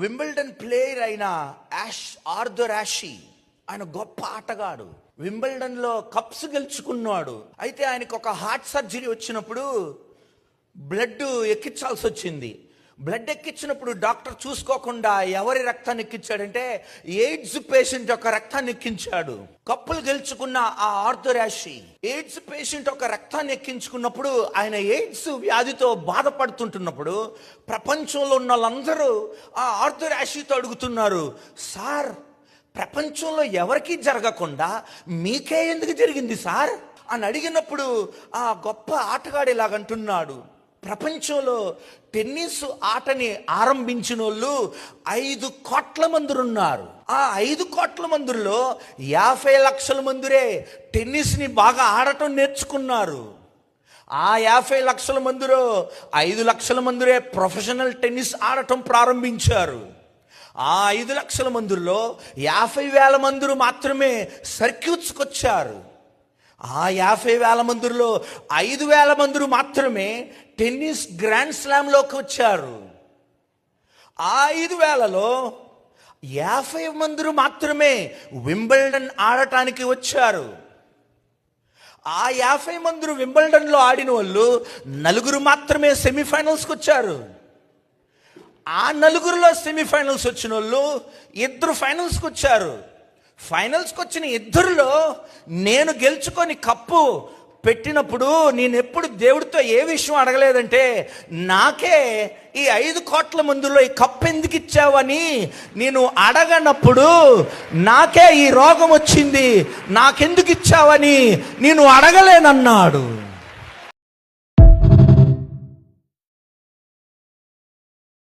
Wimbledon player అయిన Arthur Ashe, ఆయన గొప్ప ఆటగాడు. వింబిల్డన్ లో కప్స్ గెలుచుకున్నాడు. అయితే ఆయనకు ఒక హార్ట్ సర్జరీ వచ్చినప్పుడు బ్లడ్ ఎక్కించాల్సి వచ్చింది. బ్లడ్ ఎక్కించినప్పుడు డాక్టర్ చూసుకోకుండా ఎవరి రక్తాన్ని ఎక్కించాడంటే ఎయిడ్స్ పేషెంట్ యొక్క రక్తాన్ని ఎక్కించాడు. కప్పులు గెలుచుకున్న ఆ ఆర్థర్ యాషీ ఎయిడ్స్ పేషెంట్ యొక్క రక్తాన్ని ఎక్కించుకున్నప్పుడు, ఆయన ఎయిడ్స్ వ్యాధితో బాధపడుతుంటున్నప్పుడు ప్రపంచంలో ఉన్న వాళ్ళందరూ ఆ ఆర్థర్ యాషీతో అడుగుతున్నారు, సార్ ప్రపంచంలో ఎవరికీ జరగకుండా మీకే ఎందుకు జరిగింది సార్ అని అడిగినప్పుడు ఆ గొప్ప ఆటగాడు ఇలాగంటున్నాడు, ప్రపంచంలో టెన్నిస్ ఆటని ఆరంభించిన వాళ్ళు 5 కోట్ల మంది ఉన్నారు. ఆ 5 కోట్ల మందిలో 50 లక్షల మందిరే టెన్నిస్ని బాగా ఆడటం నేర్చుకున్నారు. ఆ 50 లక్షల మందిలో 5 లక్షల మందిరే ప్రొఫెషనల్ టెన్నిస్ ఆడటం ప్రారంభించారు. ఆ 5 లక్షల మందిలో 50,000 మంది మాత్రమే సర్క్యూట్స్కి వచ్చారు. ఆ 50,000 మందిలో 5,000 మంది మాత్రమే టెన్నిస్ గ్రాండ్ స్లామ్లోకి వచ్చారు. ఆ 5,000లో 50 మంది మాత్రమే వింబిల్డన్ ఆడటానికి వచ్చారు. ఆ 50 మంది వింబిల్డన్లో ఆడిన వాళ్ళు 4 మాత్రమే సెమీఫైనల్స్కి వచ్చారు. ఆ 4లో సెమీఫైనల్స్ వచ్చిన వాళ్ళు 2 ఫైనల్స్కి వచ్చారు. ఫైనల్స్కి వచ్చిన 2లో నేను గెలుచుకొని కప్పు పెట్టినప్పుడు నేను ఎప్పుడు దేవుడితో ఏ విషయం అడగలేదంటే, నాకే ఈ 5 కోట్ల మందిలో ఈ కప్పు ఎందుకు ఇచ్చావని నేను అడగనప్పుడు, నాకే ఈ రోగం వచ్చింది నాకెందుకు ఇచ్చావని నేను అడగలేనన్నాడు.